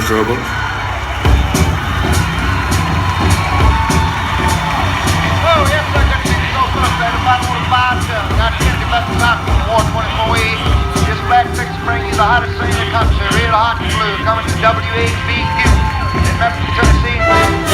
trouble? Oh, yes, sir. Got to see so frustrated about all the fire stuff. Got to get the best out from Ward 24E. This black fix bring you the hottest scene in the country. Real hot and blue. Coming to WABQ in Memphis, Tennessee.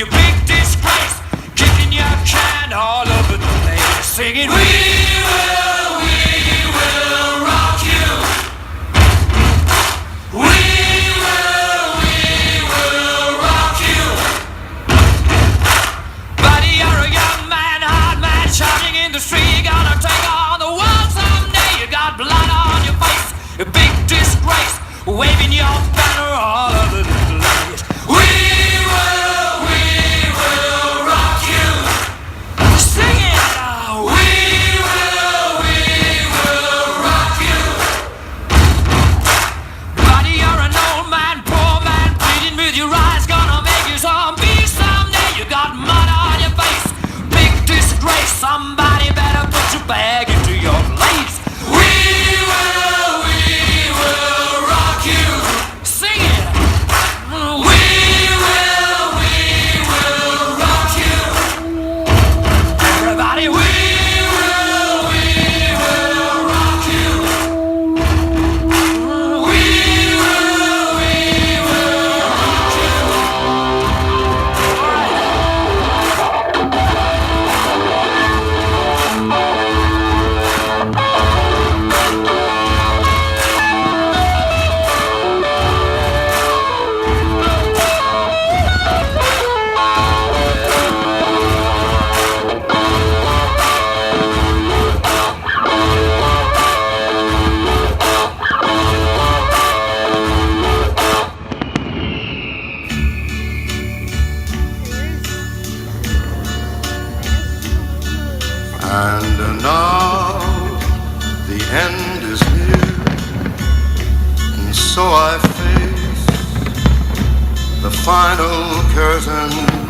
you big disgrace, kicking your can all over the place, singing, we will rock you. We will rock you. Buddy, you're a young man, hard man, shouting in the street, you're gonna take on the world someday. You got blood on your face, a big disgrace, waving your banner all over the place. We will rock you. Sing it now. We will rock you. Buddy, you're an old man, poor man, pleading with your eyes, gonna make you zombie someday. You got mud on your face, big disgrace. Somebody better put your bag into your place. We will rock you. Sing it. We will rock you. Everybody, we will rock you. We will rock you. All right. And now the end is near, and so I face the final curtain.